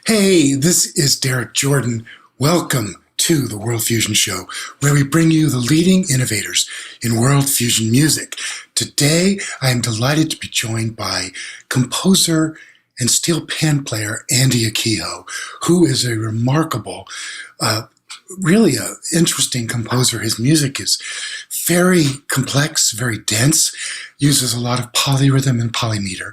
Hey, this is Derek Jordan. Welcome to the World Fusion Show, where we bring you the leading innovators in world fusion music. Today, I am delighted to be joined by composer and steel pan player Andy Akiho, who is a remarkable, really a interesting composer. His music is very complex, very dense, uses a lot of polyrhythm and polymeter,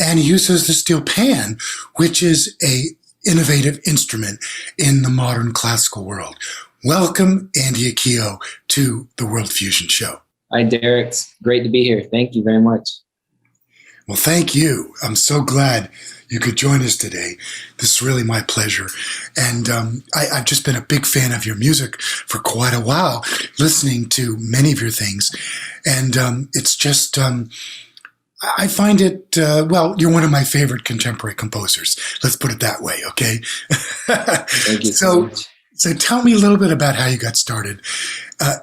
and he uses the steel pan, which is a innovative instrument in the modern classical world. Welcome, Andy Akiho, to the World Fusion Show. Hi, Derek. It's great to be here. Thank you very much. Well, thank you. I'm so glad you could join us today. This is really my pleasure. And I've just been a big fan of your music for quite a while, listening to many of your things. And it's just, I find it, well, you're one of my favorite contemporary composers. Let's put it that way, okay? Thank you so much. So tell me a little bit about how you got started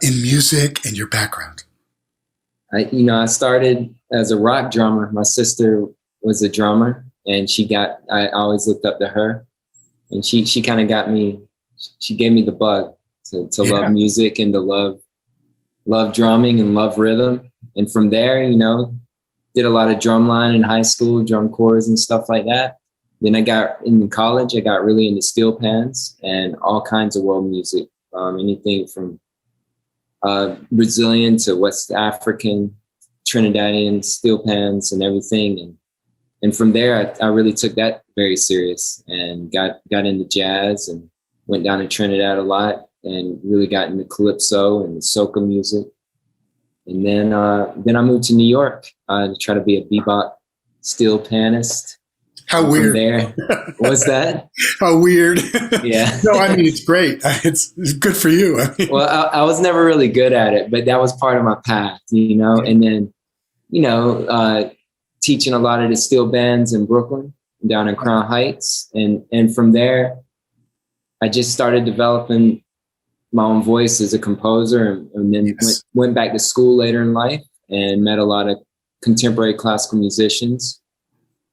in music and your background. I started as a rock drummer. My sister was a drummer, and I always looked up to her, and she kind of got me, she gave me the bug to love music and to love drumming and love rhythm. And from there, did a lot of drumline in high school, drum corps and stuff like that. Then in college, I got really into steel pans and all kinds of world music, anything from Brazilian to West African, Trinidadian steel pans and everything. And from there, I really took that very serious and got into jazz and went down to Trinidad a lot and really got into calypso and Soca music. And then I moved to New York to try to be a bebop steel panist. How weird. There, what's that? How weird. Yeah. No, I mean, it's great. It's good for you. Well, I was never really good at it, but that was part of my path, and then, teaching a lot of the steel bands in Brooklyn, down in Crown Heights. And from there, I just started developing my own voice as a composer, and then went back to school later in life and met a lot of contemporary classical musicians.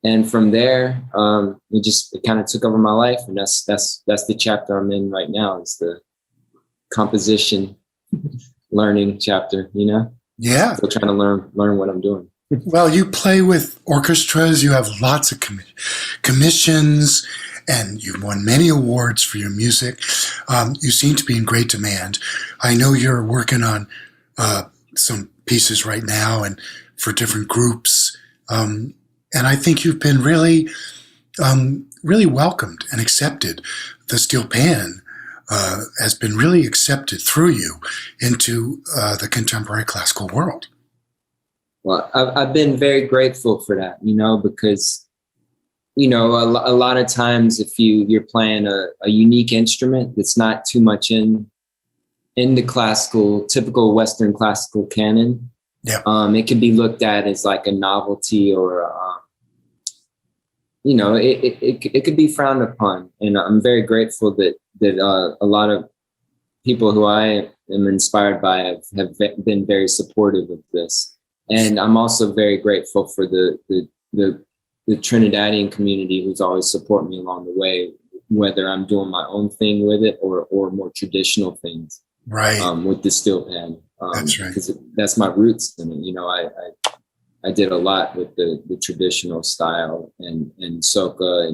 And from there, it kind of took over my life, and that's the chapter I'm in right now. Is the composition learning chapter. Yeah. Still trying to learn what I'm doing. Well, you play with orchestras. You have lots of commissions, and you've won many awards for your music. You seem to be in great demand. I know you're working on some pieces right now and for different groups. And I think you've been really, really welcomed and accepted. The steel pan has been really accepted through you into the contemporary classical world. Well, I've been very grateful for that, because, a lot of times if you're playing a unique instrument that's not too much in the typical Western classical canon, it can be looked at as like a novelty or, it could be frowned upon. And I'm very grateful that a lot of people who I am inspired by have been very supportive of this. And I'm also very grateful for the Trinidadian community who's always supported me along the way, whether I'm doing my own thing with it or more traditional things. Right. With the steel pan. That's right. Because that's my roots in it. I did a lot with the traditional style and soca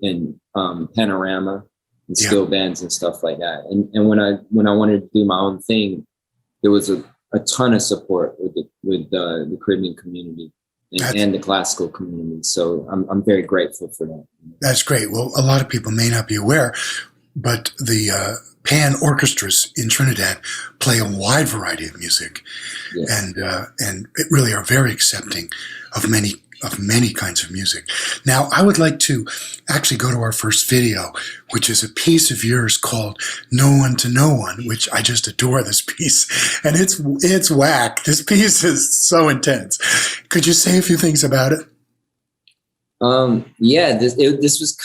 and panorama and steel bands and stuff like that. And when I wanted to do my own thing, there was a ton of support with the Caribbean community and the classical community. So I'm very grateful for that. That's great. Well, a lot of people may not be aware, but the pan orchestras in Trinidad play a wide variety of music, and it really are very accepting of many kinds of music. Now, I would like to actually go to our first video, which is a piece of yours called "No One to No One," which I just adore this piece, and it's whack. This piece is so intense. Could you say a few things about it? This was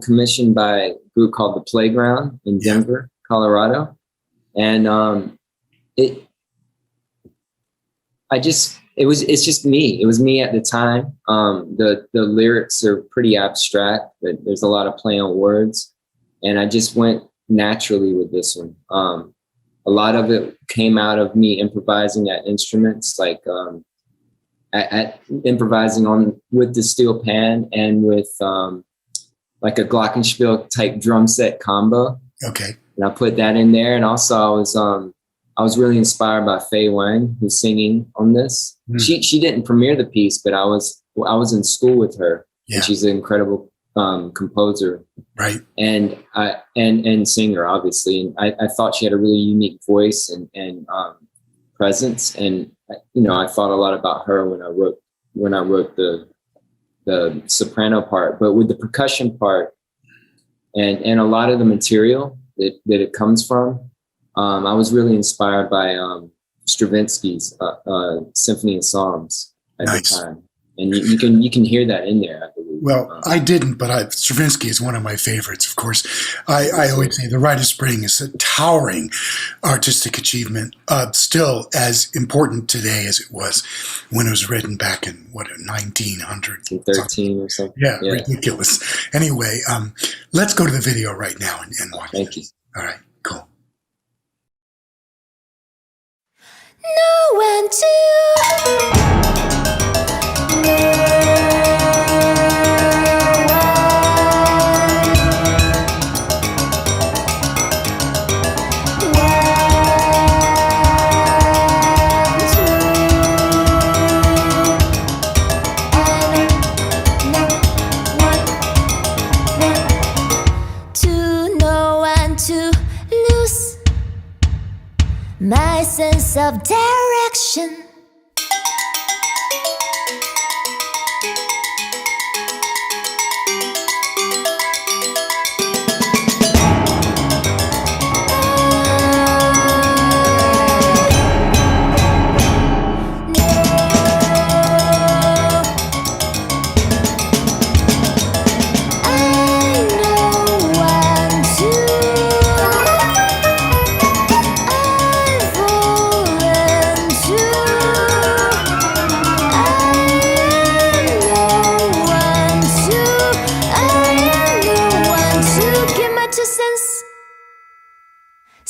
commissioned by a group called The Playground in Denver, Colorado, and it's just me. It was me at the time. The lyrics are pretty abstract, but there's a lot of play on words, and I just went naturally with this one. A lot of it came out of me improvising at instruments, like at improvising on with the steel pan and with like a glockenspiel type drum set combo. Okay. And I put that in there, and also I was really inspired by Faye Wang, who's singing on this. She didn't premiere the piece, but I was in school with her, and she's an incredible composer, right? And singer, obviously. And I thought she had a really unique voice and presence, and I thought a lot about her when I wrote the soprano part, but with the percussion part and a lot of the material that it comes from. I was really inspired by Stravinsky's Symphony of Psalms at the time, and you can hear that in there, I believe. Well, I didn't, but Stravinsky is one of my favorites. Of course, I always say The Rite of Spring is a towering artistic achievement, still as important today as it was when it was written back in 1913 or something. Yeah, ridiculous. Anyway, let's go to the video right now and watch. Thank you. All right, cool. No one to lose my sense of direction.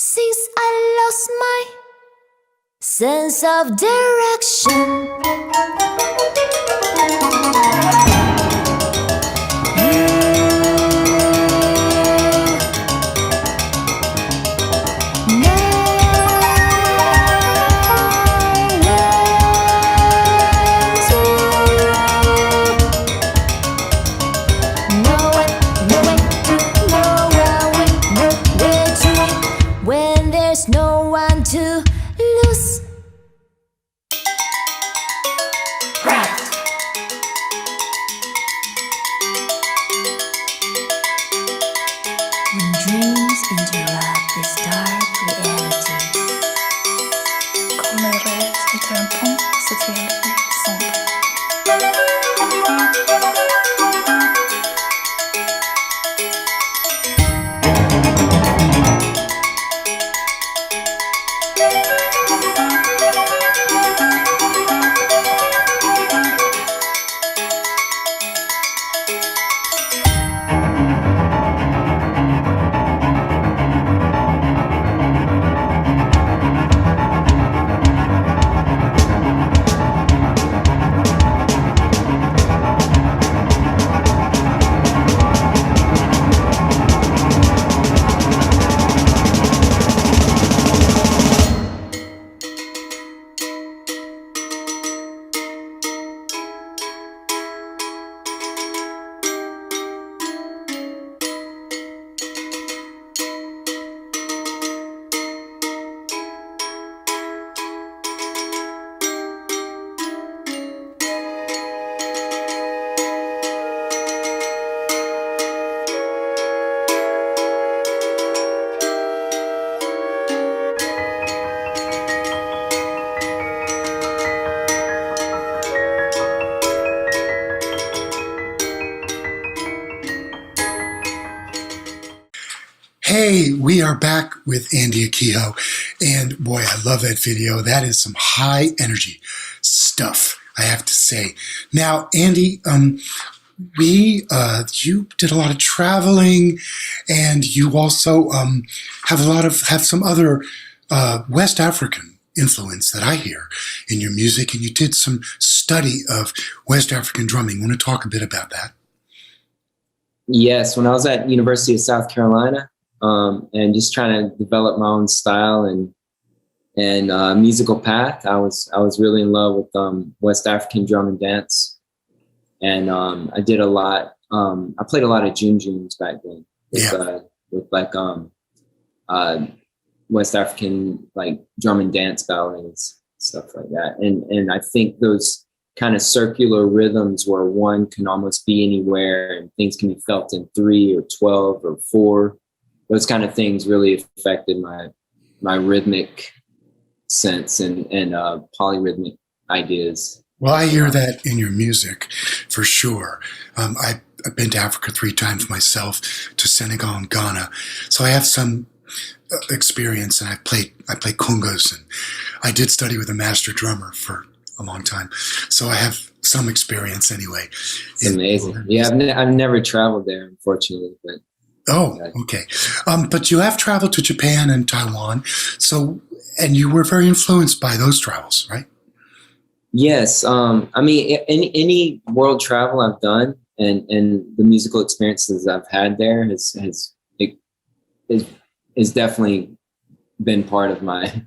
Since I lost my sense of direction, no one to lose. Right. When dreams interrupt this dark reality, quand mes rêves interrompent cette réalité sombre. Hey, we are back with Andy Akiho, and boy, I love that video. That is some high energy, stuff, I have to say. Now, Andy, you did a lot of traveling, and you also have some other West African influence that I hear in your music, and you did some study of West African drumming. Want to talk a bit about that? Yes, when I was at University of South Carolina, and just trying to develop my own style and musical path, I was really in love with West African drum and dance, and I did a lot. I played a lot of junjuns back then with like West African like drum and dance ballets, stuff like that. And I think those kind of circular rhythms where one can almost be anywhere and things can be felt in 3 or 12 or 4. Those kind of things really affected my rhythmic sense and polyrhythmic ideas. Well, I hear that in your music for sure. I've been to Africa 3 times myself, to Senegal and Ghana, so I have some experience, and I play congas, and I did study with a master drummer for a long time, so I have some experience anyway. It's amazing. Yeah, I've never traveled there, unfortunately, but okay. But you have traveled to Japan and Taiwan, and you were very influenced by those travels, right? Yes. I mean, any world travel I've done and the musical experiences I've had there has definitely been part of my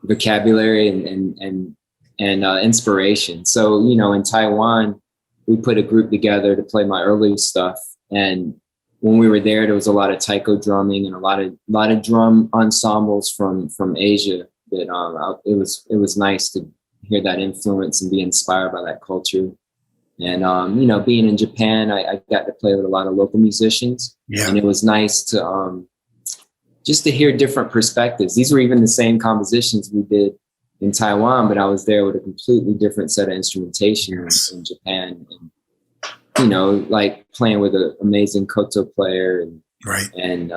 vocabulary and inspiration. So, in Taiwan, we put a group together to play my early stuff. And when we were there was a lot of taiko drumming and a lot of drum ensembles from Asia. That it was nice to hear that influence and be inspired by that culture. And being in Japan, I got to play with a lot of local musicians, and it was nice to just to hear different perspectives. These were even the same compositions we did in Taiwan, but I was there with a completely different set of instrumentation in Japan, and like playing with an amazing koto player and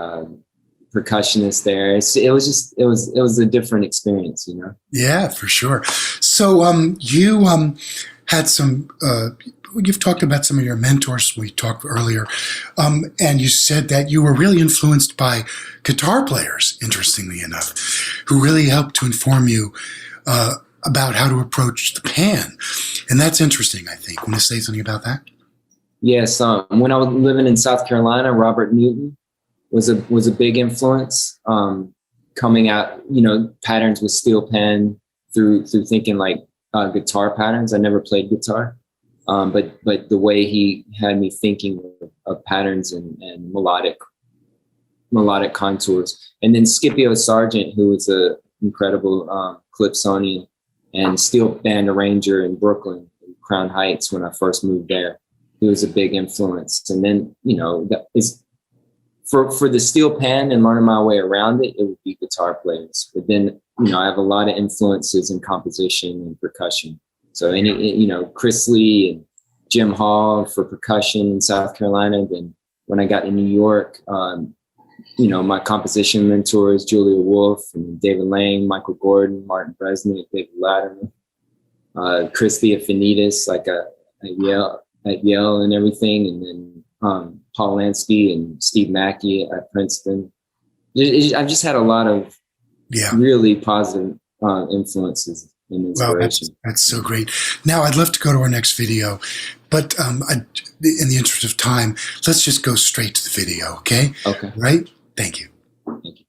percussionist there. It was a different experience, Yeah, for sure. So you had some. You've talked about some of your mentors. We talked earlier, and you said that you were really influenced by guitar players, interestingly enough, who really helped to inform you about how to approach the pan. And that's interesting, I think. Want to say something about that? Yes. When I was living in South Carolina, Robert Newton was a big influence, coming out, patterns with steel pan through thinking like guitar patterns. I never played guitar. But the way he had me thinking of patterns and melodic contours. And then Scipio Sargent, who was an incredible calypsonian and steel band arranger in Brooklyn, in Crown Heights, when I first moved there. He was a big influence. And then, that is for the steel pan and learning my way around it, it would be guitar players. But then, I have a lot of influences in composition and percussion. So Chris Lee and Jim Hall for percussion in South Carolina. Then when I got to New York, my composition mentors, Julia Wolf and David Lang, Michael Gordon, Martin Bresnick, David Latterman, Chris Theophanidis, like at Yale and everything. And then Paul Lansky and Steve Mackey at Princeton. I've just had a lot of really positive influences. Well, that's so great. Now, I'd love to go to our next video, but in the interest of time, let's just go straight to the video, okay? Okay. Right? Thank you. Thank you.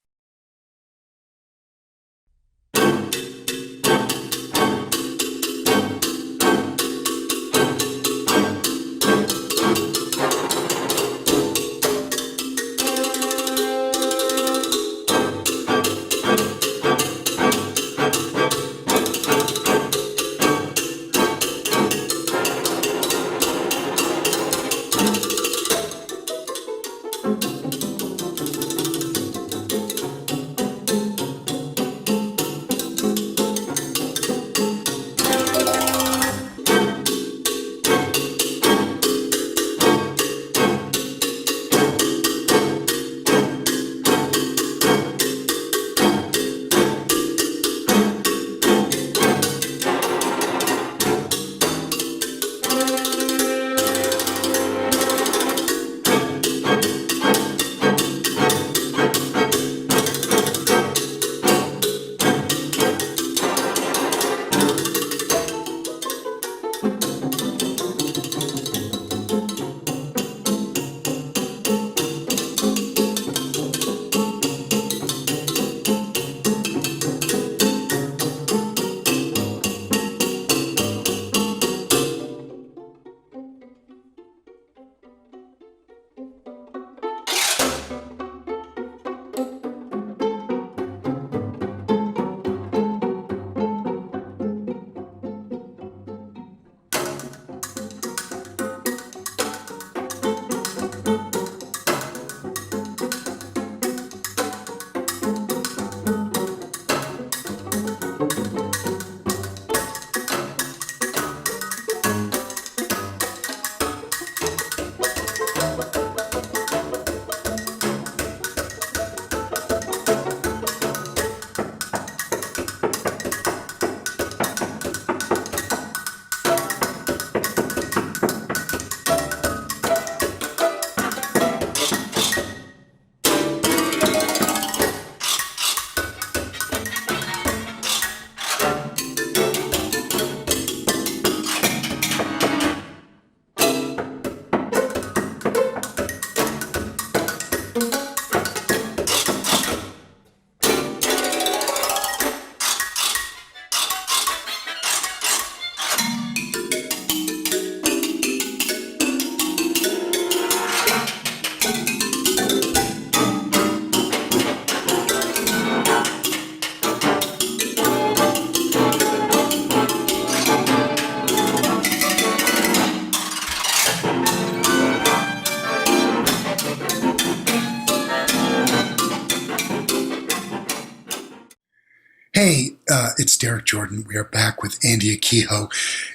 It's Derek Jordan. We are back with Andy Akiho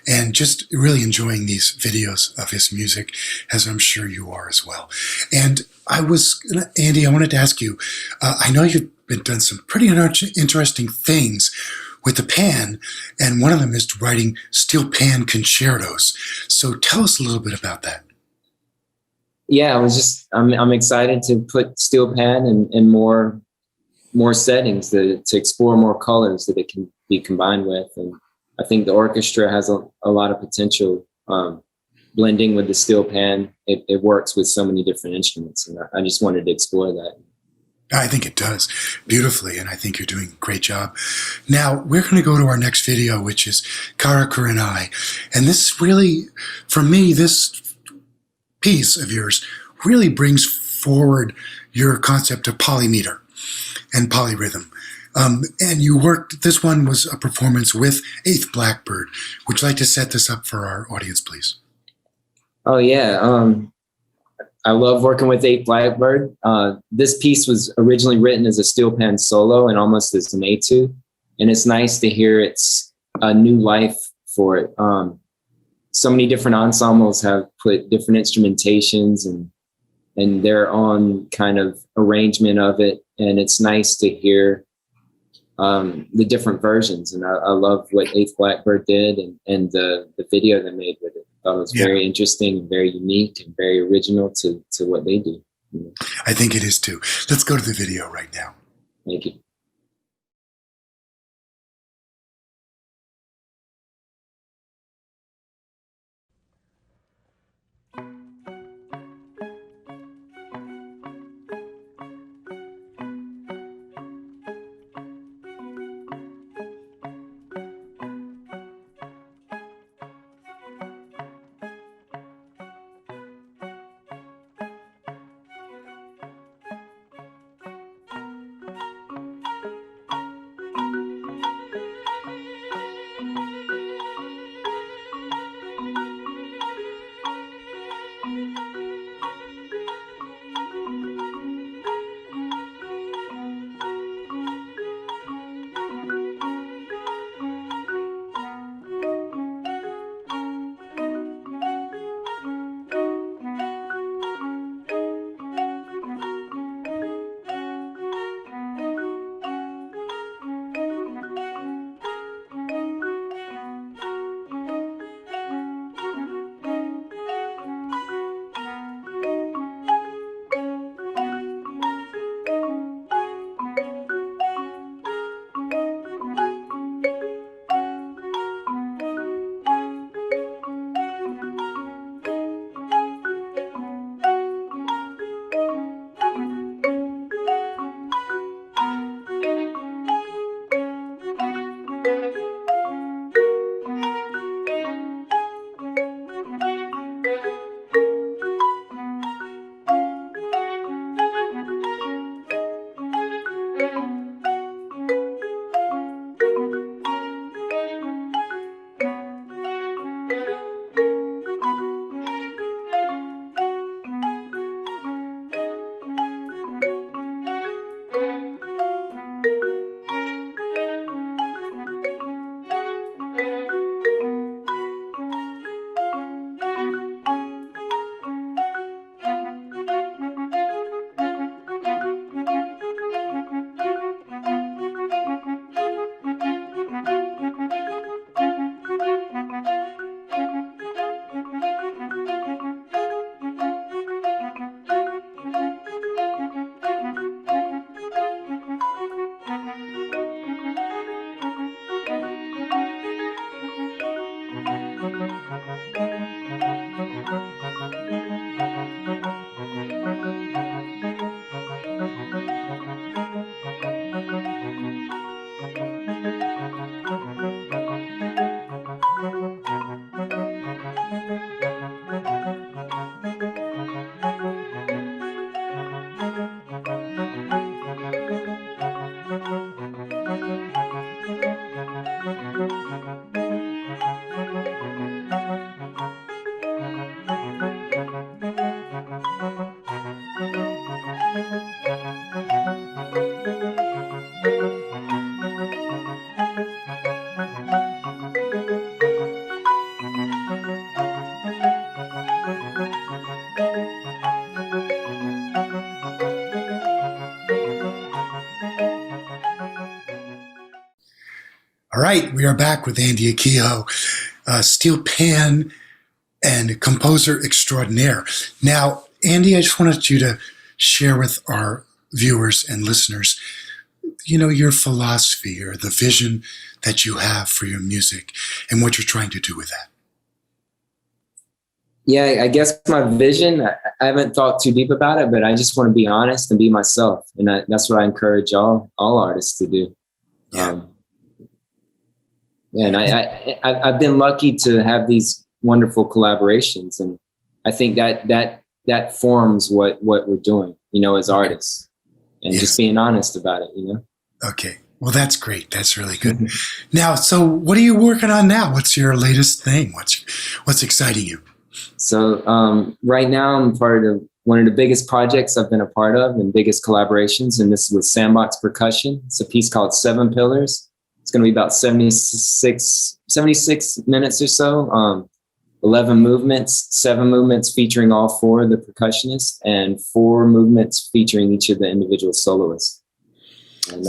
and just really enjoying these videos of his music, as I'm sure you are as well. And Andy, I wanted to ask you, I know you've been done some pretty interesting things with the pan, and one of them is writing steel pan concertos. So tell us a little bit about that. Yeah, I'm excited to put steel pan in more settings to explore more colors that it can be combined with. And I think the orchestra has a lot of potential blending with the steel pan. It works with so many different instruments, and I just wanted to explore that. I think it does beautifully, and I think you're doing a great job. Now, we're going to go to our next video, which is Karakura and I. And this really, for me, this piece of yours really brings forward your concept of polymeter and polyrhythm. And this one was a performance with Eighth Blackbird. Would you like to set this up for our audience, please? Oh, yeah. I love working with Eighth Blackbird. This piece was originally written as a steel pan solo and almost as an etude. And it's nice to hear it's a new life for it. So many different ensembles have put different instrumentations and their own kind of arrangement of it. And it's nice to hear the different versions. And I love what Eighth Blackbird did and the video they made with it. I thought it was very interesting and very unique and very original to what they do. I think it is too. Let's go to the video right now. Thank you. All right, we are back with Andy Akiho, steel pan and composer extraordinaire. Now, Andy, I just wanted you to share with our viewers and listeners, your philosophy or the vision that you have for your music and what you're trying to do with that. Yeah, I guess my vision, I haven't thought too deep about it, but I just want to be honest and be myself. And that's what I encourage all artists to do. Yeah. And I've been lucky to have these wonderful collaborations. And I think that forms what we're doing, as artists, and just being honest about it, Okay. Well, that's great. That's really good. Now, so what are you working on now? What's your latest thing? What's exciting you? So right now I'm part of one of the biggest projects I've been a part of and biggest collaborations. And this is with Sandbox Percussion. It's a piece called 7 Pillars. It's going to be about 76 minutes or so. 11 movements, 7 movements featuring all 4 of the percussionists and 4 movements featuring each of the individual soloists. And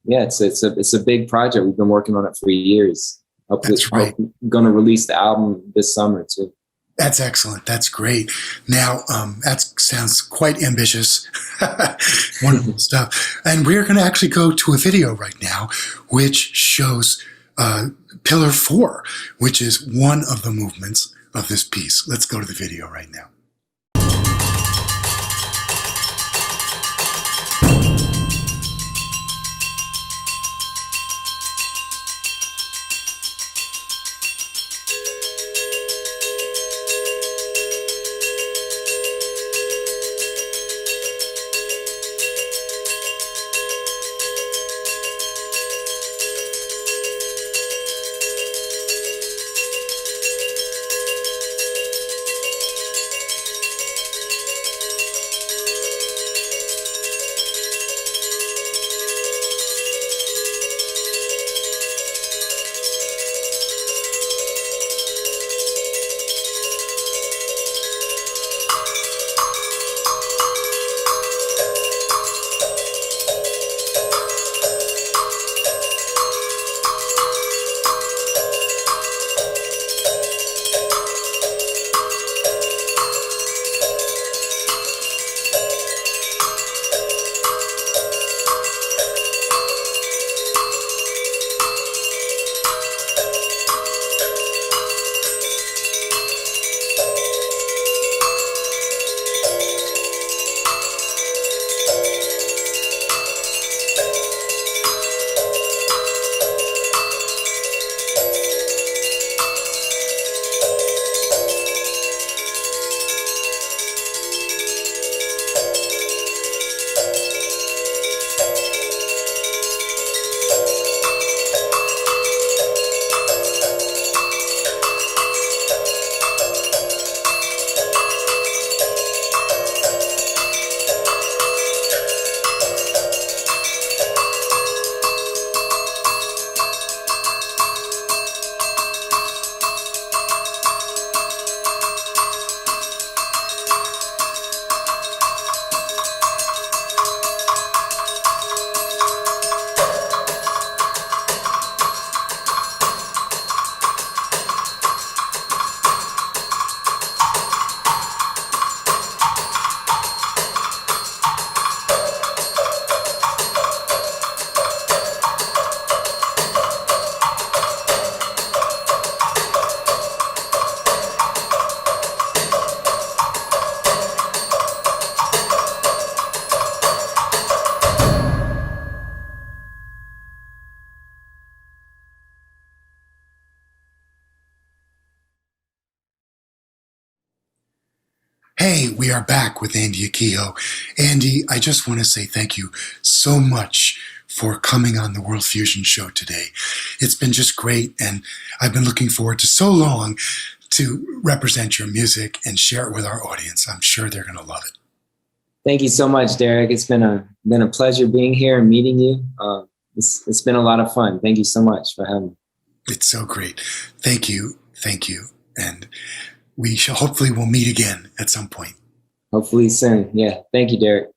it's a big project. We've been working on it for years. That's right. I'm going to release the album this summer too. That's excellent. That's great. Now, that sounds quite ambitious. Wonderful stuff. And we're going to actually go to a video right now, which shows Pillar 4, which is one of the movements of this piece. Let's go to the video right now. Hey, we are back with Andy Akiho. Andy, I just want to say thank you so much for coming on the World Fusion Show today. It's been just great, and I've been looking forward to so long to represent your music and share it with our audience. I'm sure they're going to love it. Thank you so much, Derek. It's been a pleasure being here and meeting you. It's been a lot of fun. Thank you so much for having me. It's so great. Thank you. Thank you. And we shall hopefully we'll meet again at some point. Hopefully soon. Yeah. Thank you, Derek.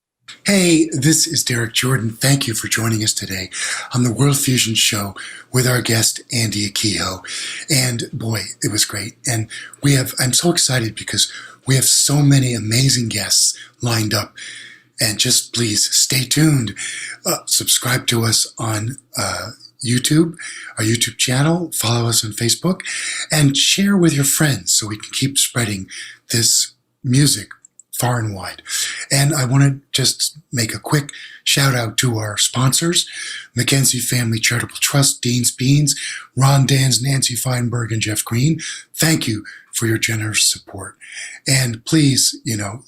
Hey, this is Derek Jordan. Thank you for joining us today on the World Fusion Show with our guest, Andy Akiho. And boy, it was great. And I'm so excited because we have so many amazing guests lined up. And just please stay tuned. Subscribe to us on YouTube, our YouTube channel, follow us on Facebook, and share with your friends so we can keep spreading this music far and wide. And I want to just make a quick shout out to our sponsors, Mackenzie Family Charitable Trust, Dean's Beans, Ron Dans, Nancy Feinberg, and Jeff Green. Thank you for your generous support. And please,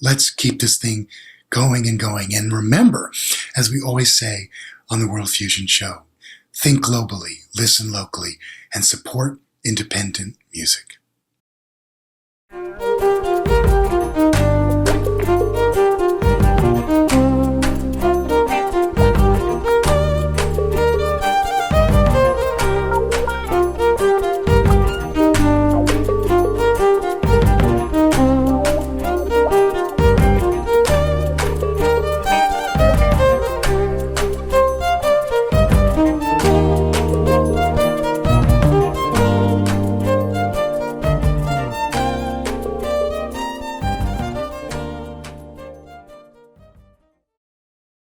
let's keep this thing going and going. And remember, as we always say on the World Fusion Show, think globally, listen locally, and support independent music.